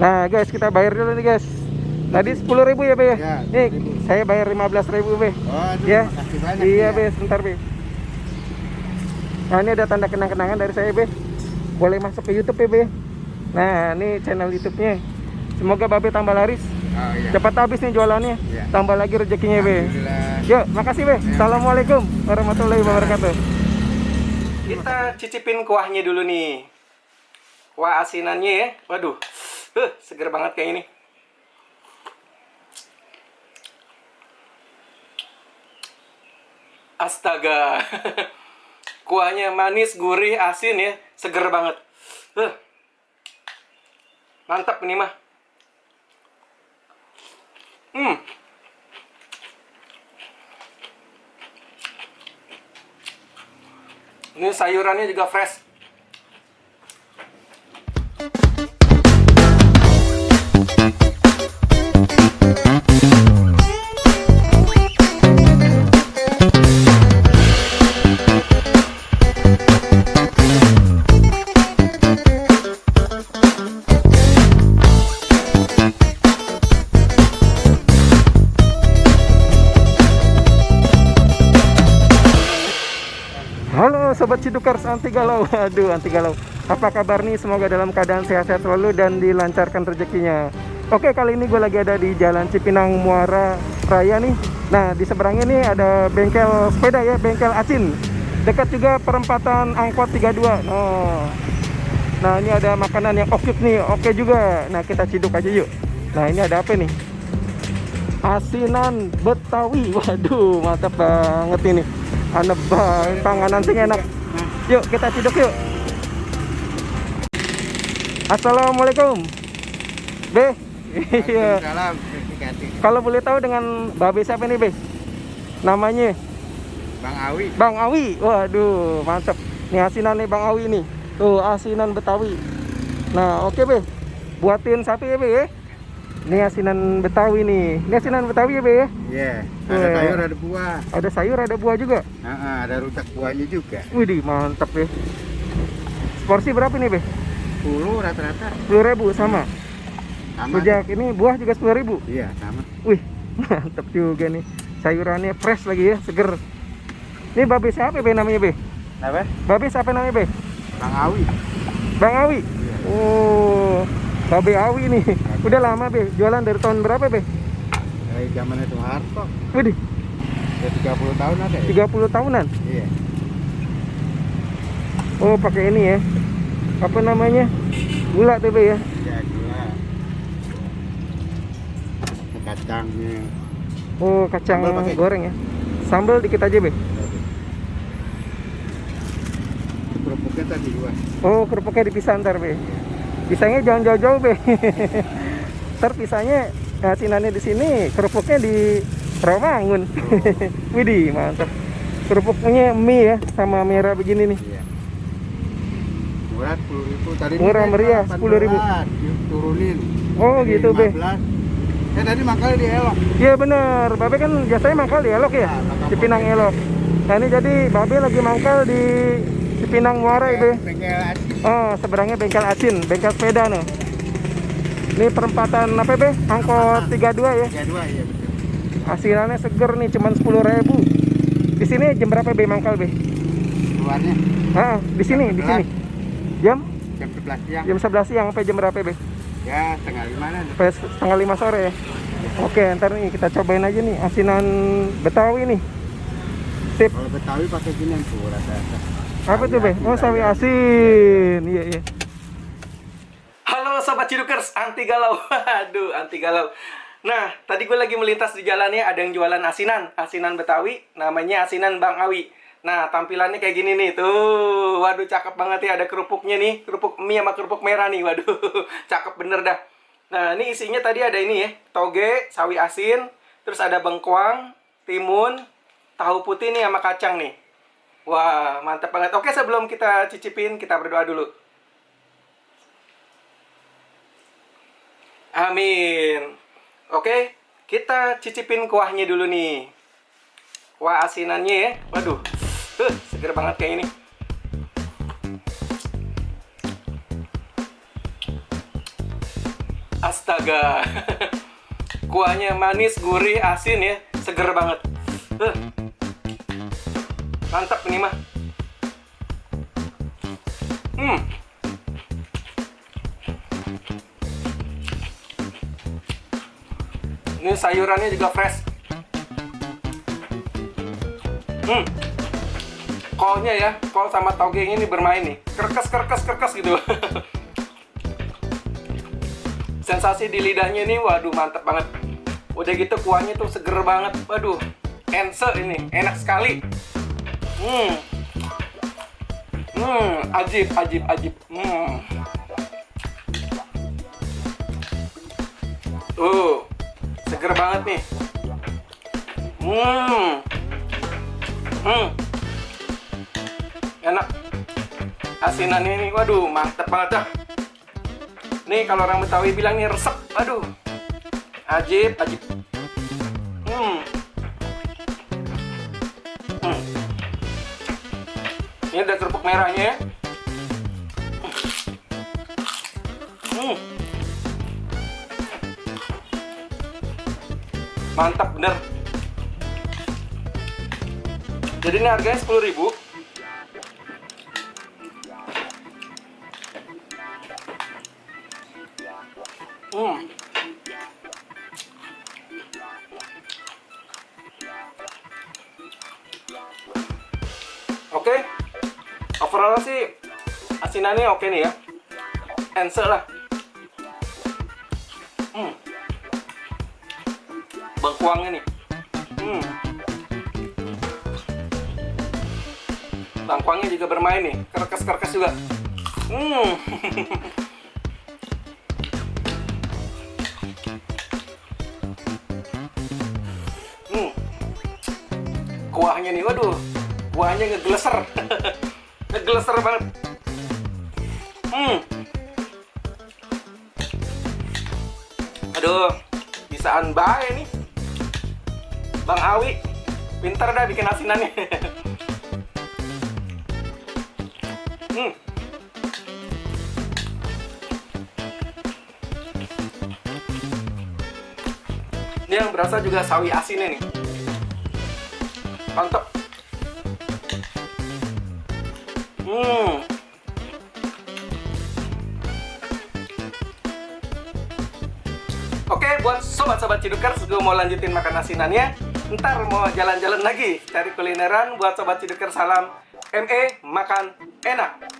Nah guys, kita bayar dulu nih guys. Tadi 10.000 ya Be ya? Ya, Nih 10.000. saya bayar 15.000 Be. Waduh, Ya. makasih banyak. Iya ya. Be, sebentar Be. Nah ini ada tanda kenang-kenangan dari saya Be. Boleh masuk ke YouTube ya Be. Nah ini channel YouTube-nya. Semoga Babe tambah laris. Oh, iya. Cepat habis nih jualannya. Iya. Tambah lagi rezekinya Be. Alhamdulillah. Yuk, makasih Be. Ya. Assalamualaikum warahmatullahi wabarakatuh. Kita cicipin kuahnya dulu nih. Kuah asinannya ya. Waduh. Seger banget kayak ini. Astaga. Kuahnya manis, gurih, asin ya. Seger banget. Mantap ini mah. Ini sayurannya juga fresh. Halo Sobat Cidukers anti galau. Aduh anti galau. Apa kabar nih? Semoga dalam keadaan sehat-sehat selalu dan dilancarkan rezekinya. Oke, kali ini gue lagi ada di Jalan Cipinang Muara Raya nih. Nah di seberangnya nih ada bengkel sepeda ya, bengkel Acin. Dekat juga perempatan angkot 32. Nah ini ada makanan yang oke nih, oke juga. Nah kita ciduk aja yuk. Nah ini ada apa nih? Asinan Betawi. Waduh mantap banget ini. Aneh banget, panganan sing enak. Yuk kita ciduk yuk. Assalamualaikum Be. Iya. Salam. Kalau boleh tahu dengan Babe siapa nih Be? Namanya Bang Awi. Bang Awi. Waduh mantap. Nih asinan nih Bang Awi nih. Tuh asinan Betawi. Nah oke Be, buatin satu ya Be ya. Ini asinan Betawi nih. Ini asinan Betawi ya Be ya. Iya. Ada sayur, ada buah. Ada sayur, ada buah juga. Ada rujak buahnya juga. Widih mantap ya. Porsi berapa nih Be? 10 rata-rata. 10.000 sama. Sama. Rujak ini buah juga 10.000. Iya, sama. Wih mantap juga nih. Sayurannya fresh lagi ya, seger. Ini Babe siapa Be namanya Be? Apa? Babe siapa namanya Be? Bang Awi. Bang Awi. Iya. Oh, Babe Awi nih. Udah lama Be, jualan dari tahun berapa Be? Dari zamannya Soeharto. Widih, Ya 30 tahun ada ya? 30 tahunan. Iya. Oh, pakai ini ya. Apa namanya? Gula tuh Be ya. Ya gula. Kacangnya. Oh, kacang Sambal pakai. goreng ya. Sambal dikit aja Be. Kerupuknya tadi gua. Oh, kerupuknya dipisah ntar Be. Pisahnya jangan jauh-jauh Be. Ntar pisahnya asinannya di sini, kerupuknya di Rawamangun. Widih, mantap. Kerupuknya mie ya, sama merah begini nih. Iya. Murah 10.000 tadi. Murah meriah, 10.000. Turunin. Oh, Jadi gitu, Be. 15. Tadi makanya di Elok. Iya bener, Babe kan biasanya mangkal di Elok ya, Cipinang Elok. Nah ini jadi Babe lagi mangkal di Cipinang Muara ya Be. Bengkel Acin. Oh, seberangnya bengkel Acin, bengkel sepeda nih. Ini perempatan apa Be? Angkot 32 ya. 32 iya betul. Hasilnya seger nih, cuman 10.000. Di sini jam berapa Be mangkal Be? Keluarnya Di sini, di sini. Jam jam 11 siang. jam 11 siang sampai jam berapa Be? Ya setengah 5 lah. Sampai setengah 5 sore ya. Oke, ntar nih kita cobain aja nih asinan Betawi nih. Sip. Kalau Betawi pakai ginian tuh rata-rata. Apa tuh Be? Oh, sawi asin. Iya, iya. Halo Sobat Cidukers, anti galau. Aduh, anti galau. Nah, tadi gue lagi melintas di jalannya, ada yang jualan asinan Betawi, namanya asinan Bang Awi. Nah, tampilannya kayak gini nih, tuh. Waduh, cakep banget ya, ada kerupuknya nih, kerupuk mie sama kerupuk merah nih, waduh. Cakep bener dah. Nah, ini isinya tadi ada ini ya, toge, sawi asin, terus ada bengkoang, timun, tahu putih nih sama kacang nih. Wah, mantap banget. Oke, sebelum kita cicipin, kita berdoa dulu. Amin. Oke, kita cicipin kuahnya dulu nih. Kuah asinannya ya. Waduh, seger banget kayak ini. Astaga. Kuahnya manis, gurih, asin ya, seger banget. Mantap ini mah. Ini sayurannya juga fresh. Kolnya ya, kol sama togenya ini bermain nih. Kerkes gitu. Sensasi di lidahnya ini, waduh mantap banget. Udah gitu kuahnya tuh seger banget. Waduh, ense ini, enak sekali. Ajib. Seger banget nih. Enak. Asinannya ini, waduh, mantep banget dah. Nih kalau orang Betawi bilang nih resep, aduh, ajib. Ini udah kerupuk merahnya ya. Mantap bener. Jadi ini harganya 10.000. Oke. Overall sih asinannya oke nih ya. Ense lah. Bengkuangnya nih. Bengkuangnya juga bermain nih. Kerkes juga. Kuahnya nih, waduh. Kuahnya ngegleser. Ngegleser banget. Aduh, bisaan bae nih. Bang Awi, pinter dah bikin asinannya. Ini yang berasa juga sawi asinnya nih. Mantap. Oke, buat sobat-sobat Cidukers, gue mau lanjutin makan asinannya. Ntar mau jalan-jalan lagi cari kulineran. Buat sobat Cidukers, salam ME, makan enak.